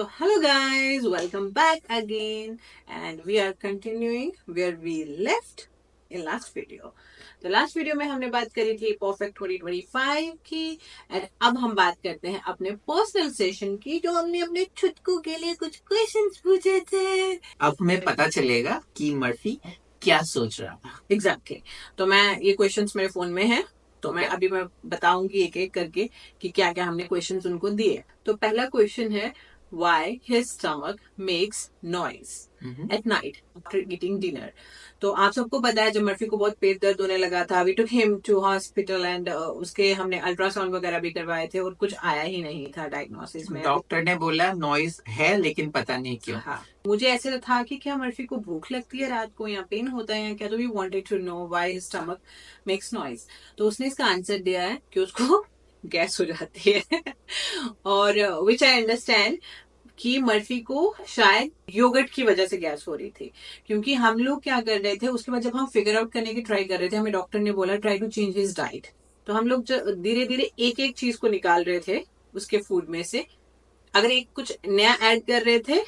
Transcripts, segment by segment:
So, hello guys, welcome back again, and we are continuing where we left in last video. तो last video में हमने बात करी थी परफेक्ट 2025 की एंड अब हम बात करते हैं अपने पर्सनल सेशन की जो हमने अपने छुटकू के लिए कुछ क्वेश्चंस पूछे थे। अब हमें पता चलेगा कि मर्फी क्या सोच रहा था। एग्जैक्टली तो मैं ये क्वेश्चंस मेरे फोन में है तो मैं अभी मैं बताऊंगी एक एक करके कि क्या क्या हमने क्वेश्चंस उनको दिए। तो पहला क्वेश्चन है why his stomach makes noise at night after eating dinner। तो आप सबको पता है जब मर्फी को बहुत पेट दर्द होने लगा था we took him to hospital and उसके हमने अल्ट्रासाउंड वगैरह भी करवाए थे और कुछ आया ही नहीं था डायग्नोसिस में। डॉक्टर ने बोला नॉइज है लेकिन पता नहीं क्यों। हाँ मुझे ऐसे था कि क्या मर्फी को भूख लगती है रात को या पेन होता है या क्या। तो we wanted to know why his stomach makes noise. तो उसने इसका आंसर दिया है कि उसको गैस हो जाती है और विच आई अंडरस्टैंड कि मर्फी को शायद योगर्ट की वजह से गैस हो रही थी क्योंकि हम लोग क्या कर रहे थे उसके बाद जब हम फिगर आउट करने की ट्राई कर रहे थे हमें डॉक्टर ने बोला try to change his diet. तो हम लोग धीरे धीरे एक एक चीज को निकाल रहे थे उसके फूड में से। अगर एक कुछ नया ऐड कर रहे थे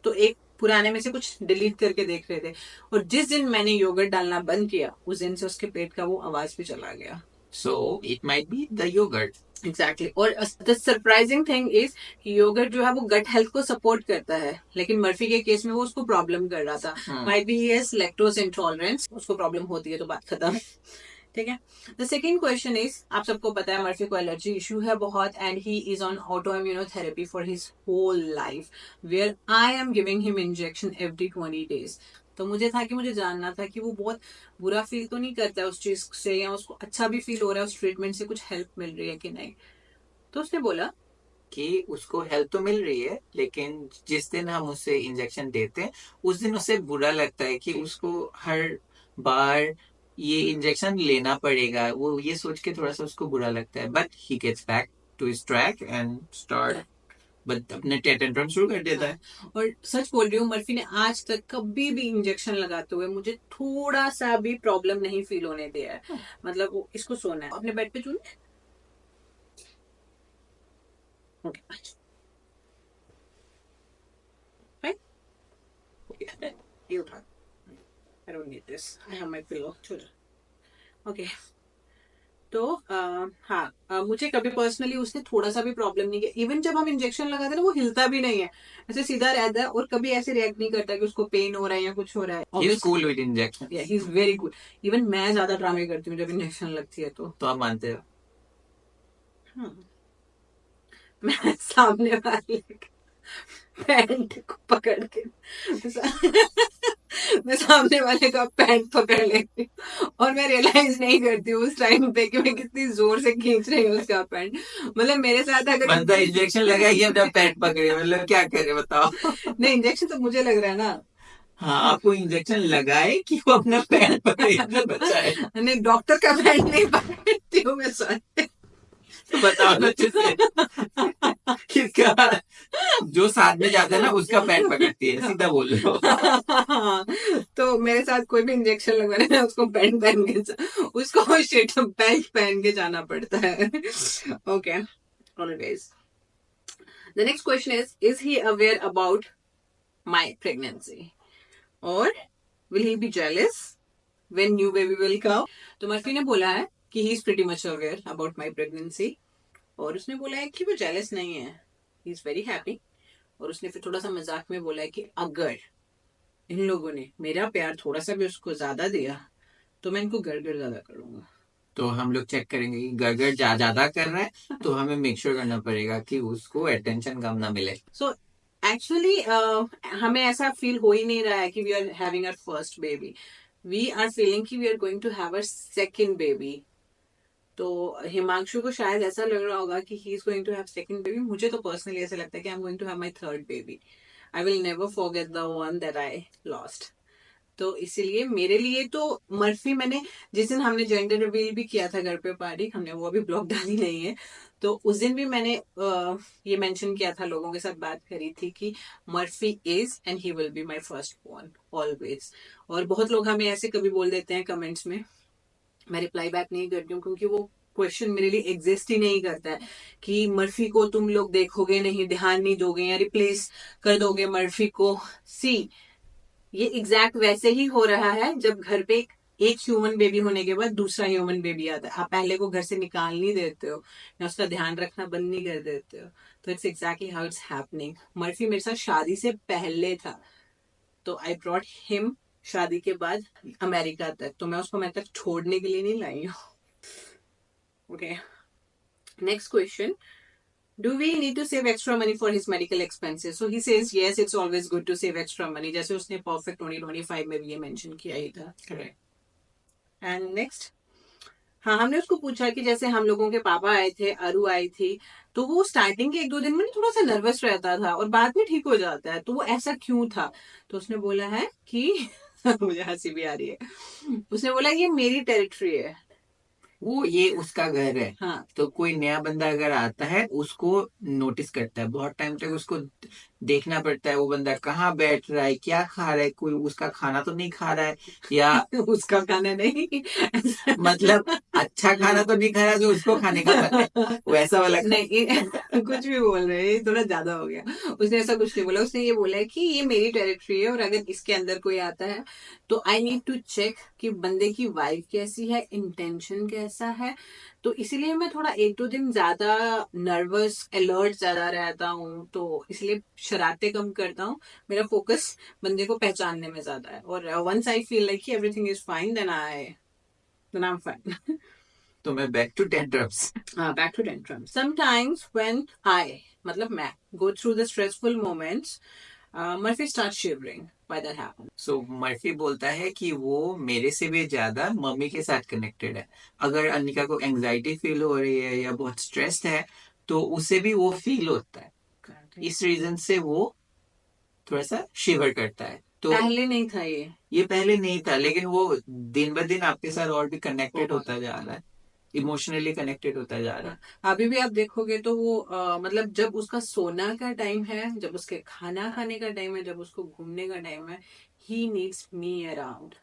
तो एक पुराने में से कुछ डिलीट करके देख रहे थे। और जिस दिन मैंने योगर्ट डालना बंद किया उस दिन से उसके पेट का वो आवाज भी चला गया। So it might be the yogurt. Exactly और the surprising thing is yogurt जो है वो गट हेल्थ को सपोर्ट करता है लेकिन मर्फी के केस में वो उसको प्रॉब्लम कर रहा था। Might be he has lactose intolerance उसको प्रॉब्लम होती है तो बात खत्म। ठीक है। द सेकेंड क्वेश्चन इज आप सबको पता है मर्फी को एलर्जी इशू है बहुत and he is on auto immunotherapy for his whole life where I am giving him injection every 20 days। तो मुझे था कि मुझे जानना था कि वो बहुत बुरा फील तो नहीं करता है उस चीज से या उसको अच्छा भी फील हो रहा है उस ट्रीटमेंट से कुछ हेल्प मिल रही है कि नहीं। तो उसने बोला कि उसको हेल्प तो मिल रही है लेकिन जिस दिन हम उसे इंजेक्शन देते हैं उस दिन उसे बुरा लगता है कि उसको हर बार ये इंजेक्शन लेना पड़ेगा। वो ये सोच के थोड़ा सा उसको बुरा लगता है but he gets back to his track and start but अपने टेंट्रम शुरू कर देता है। और सच बोल रही हूँ मर्फी ने आज तक कभी भी इंजेक्शन लगाते हुए मुझे थोड़ा सा भी प्रॉब्लम नहीं फील होने दिया है। मतलब वो इसको सोना है अपने बेड पे चून ओके फाइन ये उठा I don't need this. I have my pillow. Okay तो हाँ मुझे कभी पर्सनली उसने थोड़ा सा भी प्रॉब्लम नहीं किया। इवन जब हम इंजेक्शन लगाते हैं ना वो हिलता भी नहीं है ऐसे सीधा रहता है और कभी ऐसे रिएक्ट नहीं करता कि उसको पेन हो रहा है या कुछ हो रहा है। He is cool with injection. Yeah, he's very cool. Even मैं ज्यादा ड्रामे करती हूँ जब इंजेक्शन लगती है तो आप मानते हो? मैं सामने वाले पैंट को पकड़ के मैं सामने वाले का पैंट पकड़ लेती हूँ और मैं रियलाइज नहीं करती हूँ उस टाइम पे कि मैं कितनी जोर से खींच रही हूँ उसका पैंट। मतलब मेरे साथ अगर बंदा इंजेक्शन लगाई अपना पैंट पकड़े मतलब क्या करे बताओ। नहीं इंजेक्शन तो मुझे लग रहा है ना। हाँ आपको इंजेक्शन लगाए कि वो अपना पैंट पकड़े अपना बचाए। नहीं डॉक्टर का पैंट नहीं पकड़ती हूँ मैं सॉरी। तो बताओ ना अच्छे से किसका जो साथ में जाता है ना उसका पैंट पकड़ती है सीधा बोल रहे हो। तो मेरे साथ कोई भी इंजेक्शन लगवाने ना उसको पैंट पहन के उसको शिट बेल्ट पहन के जाना पड़ता है। Okay always the next question is he aware about my pregnancy और will he be jealous when new baby will come. तो मर्फी ने बोला है कि he is pretty much aware about my pregnancy और उसने बोला है कि वो जेलस नहीं है ही इज वेरी हैप्पी। और उसने फिर थोड़ा सा मजाक में बोला है कि अगर इन लोगों ने मेरा प्यार थोड़ा सा भी उसको ज्यादा दिया तो मैं इनको गड़गड़ ज्यादा करूंगा। तो हम लोग चेक करेंगे कि गड़गड़ ज्यादा कर रहा है तो हमें मेक श्योर करना पड़ेगा कि उसको अटेंशन कम ना मिले। सो एक्चुअली हमें ऐसा फील हो ही नहीं रहा है कि we are having our first baby. We are feeling कि we are going to have our second baby. तो हिमांशु को शायद ऐसा लग रहा होगा कि he is going to have second baby. मुझे तो पर्सनली ऐसा लगता है कि I am going to have my third baby. I will never forget the one that I lost. तो इसीलिए मेरे लिए तो मर्फी मैंने जिस दिन हमने जेंडर रिवील भी किया था घर पे पार्टी हमने वो अभी ब्लॉग डाली नहीं है। तो उस दिन भी मैंने ये मेंशन किया था लोगों के साथ बात करी थी कि Murphy is and he will be my first born always. और बहुत लोग हमें ऐसे कभी बोल देते हैं कमेंट्स में मैं रिप्लाई बैक नहीं करती हूँ क्योंकि वो क्वेश्चन मेरे लिए एग्जिस्ट ही नहीं करता है कि मर्फी को तुम लोग देखोगे नहीं, ध्यान नहीं दोगे या रिप्लेस कर दोगे मर्फी को। सी, ये एग्जैक्ट वैसे ही हो रहा है जब घर पे एक ह्यूमन बेबी होने के बाद दूसरा ह्यूमन बेबी आता है, आप पहले को घर से निकाल नहीं देते हो या उसका ध्यान रखना बंद नहीं कर देते हो। तो it's exactly how it's happening. Murphy मेरे साथ शादी से पहले था, तो आई ब्रॉट हिम शादी के बाद अमेरिका तक, तो मैं उसको मैं तक छोड़ने के लिए नहीं लाई हूँ। Okay, next question, do we need to save extra money for his medical expenses? So he says yes, it's always good to save extra money, जैसे उसने perfect 2025 में भी ये मेंशन किया ही था। करेक्ट। एंड नेक्स्ट, हाँ, हमने उसको पूछा कि जैसे हम लोगों के पापा आए थे, अरु आई थी, तो वो स्टार्टिंग के 1-2 दिन में थोड़ा सा नर्वस रहता था और बाद में ठीक हो जाता है, तो वो ऐसा क्यों था? तो उसने बोला है कि मुझे हंसी भी आ रही है, उसने बोला ये मेरी टेरिटरी है। वो ये उसका घर है। हाँ, तो कोई नया बंदा अगर आता है उसको नोटिस करता है, बहुत टाइम तक उसको देखना पड़ता है वो बंदा कहाँ बैठ रहा है, क्या खा रहा है, कोई उसका खाना तो नहीं खा रहा है, या उसका खाना नहीं मतलब अच्छा खाना तो नहीं खा रहा जो उसको खाने का मन है, वैसा वाला नहीं कुछ भी बोल रहे हैं, थोड़ा ज्यादा हो गया। उसने ऐसा कुछ नहीं बोला, उसने ये बोला है कि ये मेरी टेरिटरी है और अगर इसके अंदर कोई आता है तो आई नीड टू चेक कि बंदे की वाइफ कैसी है, इंटेंशन कैसा है। तो इसीलिए मैं थोड़ा 1-2 दिन ज्यादा नर्वस अलर्ट ज्यादा रहता हूँ, तो इसलिए शरारतें कम करता हूँ। मेरा फोकस बंदे को पहचानने में ज्यादा है, और once I feel like everything is fine then I am fine. तो मैं back to tantrums. Back to tantrums. Sometimes when I, मतलब मैं, go through the stressful moments, Murphy starts shivering. Why that happens? So Murphy बोलता है कि वो मेरे से भी ज्यादा मम्मी के साथ कनेक्टेड है। अगर अनिका को एंजाइटी फील हो रही है या बहुत स्ट्रेस्ड है तो उसे भी वो फील होता है, इस रीजन से वो थोड़ा सा शिवर करता है। तो पहले नहीं था ये पहले नहीं था, लेकिन वो दिन ब दिन आपके साथ और भी कनेक्टेड होता जा रहा है, इमोशनली कनेक्टेड होता जा रहा है। अभी भी आप देखोगे तो वो मतलब जब उसका सोना का टाइम है, जब उसके खाना खाने का टाइम है, जब उसको घूमने का टाइम है, he needs me around.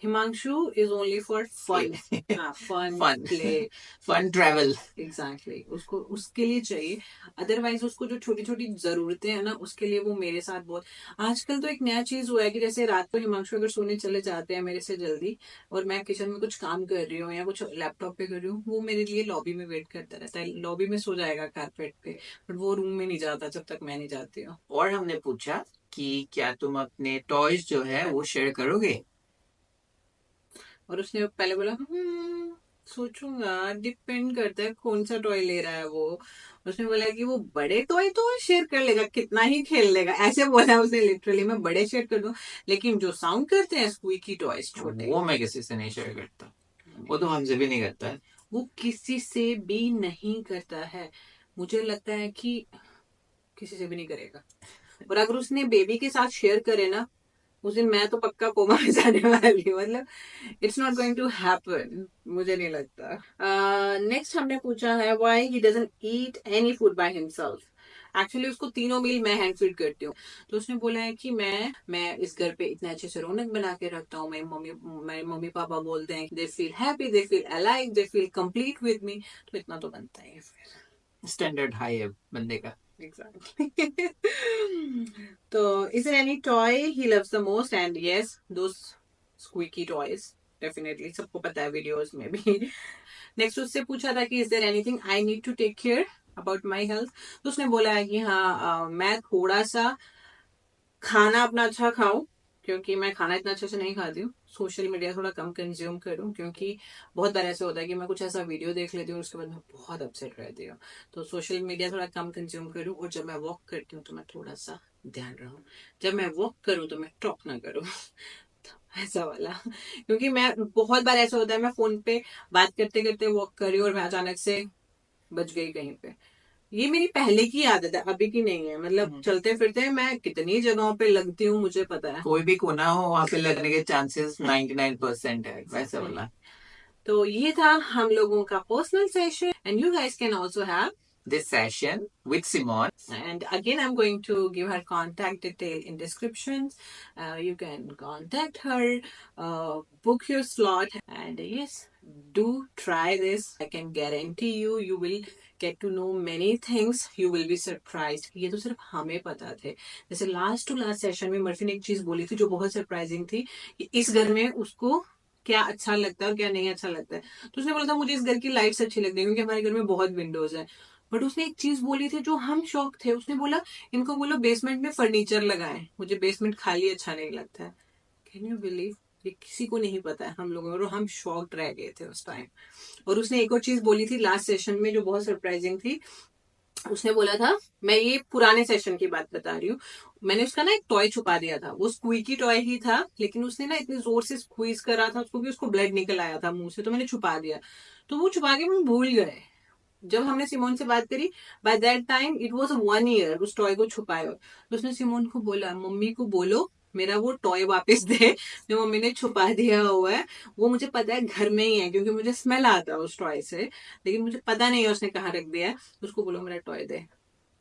Himanshu is only for fun, fun fun play, fun travel. Exactly, उसको उसके लिए चाहिए। अदरवाइज उसको जो छोटी छोटी जरूरतें हैं ना, उसके लिए वो मेरे साथ बहुत। आजकल तो एक नया चीज हुआ है कि जैसे रात को हिमांशु अगर सोने चले जाते हैं मेरे से जल्दी, और मैं किचन में कुछ काम कर रही हूँ या कुछ लैपटॉप पे कर रही हूँ, वो मेरे लिए लॉबी में वेट करता रहता है, लॉबी में सो जाएगा कारपेट पे, बट वो रूम में नहीं जाता जब तक मैं नहीं जाती हूँ। और हमने पूछा कि क्या तुम अपने टॉयज जो है वो शेयर करोगे, और उसने पहले बोला सोचूंगा, डिपेंड करता है कौन सा टॉय ले रहा है वो। उसने बोला कि वो बड़े टॉय तो शेयर कर लेगा, कितना ही खेल लेगा, ऐसे बोला उसने लिटरली, मैं बड़े शेयर कर दूं, लेकिन जो साउंड करते हैं स्क्वीकी टॉयज छोटे, वो मैं किसी से नहीं शेयर करता, वो तो हमसे भी नहीं करता है। वो किसी से भी नहीं करता है, मुझे लगता है कि किसी से भी नहीं करेगा। और अगर उसने बेबी के साथ शेयर करे ना, उस दिन मैं तो पक्का कोमा में जाने वाली हूँ, मतलब it's not going to happen, मुझे नहीं लगता। नेक्स्ट हमने पूछा है why he doesn't eat any food by himself. Actually उसको तीनों मील मैं हैंड फीड करती हूँ, तो उसने बोला है कि मैं इस घर पे इतने अच्छे से रौनक बना के रखता हूँ, मेरे मम्मी पापा बोलते हैं they feel happy, they feel alive, they feel complete with me, तो इतना तो बनता है फिर। स्टैंडर्ड हाई है बंदे का। Exactly. So, is there any toy he loves the most? And yes, those squeaky toys. Definitely. सबको पता है वीडियोस में भी। नेक्स्ट उससे पूछा था कि is there anything I need to take care about my health? तो उसने बोला है कि हाँ, मैं थोड़ा सा खाना अपना अच्छा खाऊं, क्योंकि मैं खाना इतना अच्छे से नहीं खाती हूँ। सोशल मीडिया थोड़ा कम कंज्यूम करूँ, क्योंकि बहुत बार ऐसा होता है कि मैं कुछ ऐसा वीडियो देख लेती हूँ उसके बाद मैं बहुत अपसेट रहती हूँ। तो सोशल मीडिया थोड़ा कम कंज्यूम करूँ, और जब मैं वॉक करती हूँ तो मैं थोड़ा सा ध्यान रहूँ, जब मैं वॉक करूँ तो मैं टॉक ना करूँ ऐसा वाला, क्योंकि मैं बहुत बार ऐसा होता है मैं फोन पे बात करते करते वॉक कर रही हूँ और मैं अचानक से बच गई कहीं पे। ये मेरी पहले की आदत है, अभी की नहीं है, मतलब चलते फिरते मैं कितनी जगहों पे लगती हूँ मुझे पता है। कोई भी कोना हो वहां पे लगने के चांसेस 99% है, वैसा वाला। तो ये था हम लोगों का personal session, and you guys can also have this session with Simone. And again, I'm going to give her contact detail in descriptions. You can contact her, book your slot, and yes, do try this. I can guarantee you, you will get to know many things. You will be surprised. ये तो सिर्फ हमें पता थे. जैसे last to last session में Murphy ने एक चीज बोली थी जो बहुत सरप्राइजिंग थी कि इस घर में उसको क्या अच्छा लगता है और क्या नहीं अच्छा लगता है. तो उसने बोला था मुझे इस घर की लाइट्स अच्छी लगती है क्योंकि हमारे घर में बहुत विंडोज है. बट उसने एक चीज बोली थी जो हम शॉक थे. उसने बोला इनको बोलो बेसमेंट में फर्नीचर लगाएं, मुझे बेसमेंट खाली अच्छा नहीं लगता है. Can you believe? ये किसी को नहीं पता है हम लोगों में, और हम शॉक्ड रह गए थे उस टाइम. और उसने एक और चीज बोली थी लास्ट सेशन में जो बहुत सरप्राइजिंग थी. उसने बोला था, मैं ये पुराने सेशन की बात बता रही हूँ, मैंने उसका ना एक टॉय छुपा दिया था. वो स्क्वीकी टॉय ही था, लेकिन उसने ना इतनी जोर से स्क्वीज करा था उसको कि उसको ब्लड निकल आया था मुंह से. तो मैंने छुपा दिया. तो वो छुपा के हम भूल गए. जब हमने सिमोन से बात करी, by that time it was 1 year उस टॉय को छुपाए हुए. तो उसने सिमोन को बोला, मम्मी को बोलो मेरा वो टॉय वापस दे जो मम्मी ने छुपा दिया हुआ है. वो मुझे पता है घर में ही है क्योंकि मुझे स्मेल आता है उस टॉय से, लेकिन मुझे पता नहीं है उसने कहाँ रख दिया है. उसको बोलो मेरा टॉय दे.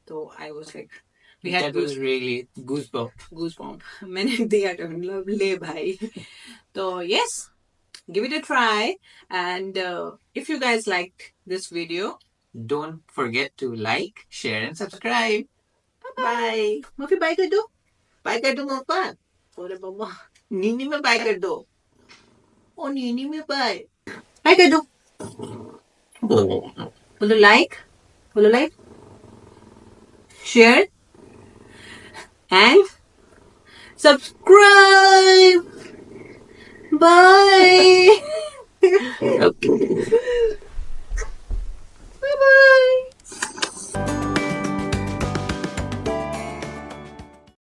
तो I was like we had That was really goosebump. मैंने दिया तो मतलब ले भाई. तो yes, give it a try, and if you guys liked this video, don't forget to like, share, and subscribe. bye. Murphy, bye कर दो. Bye कर दो मम्मा. अरे बाबा, नीनी में bye कर दो. ओ नीनी में bye. bye कर दो. बोलो like, बोलो like, share, and subscribe. Bye.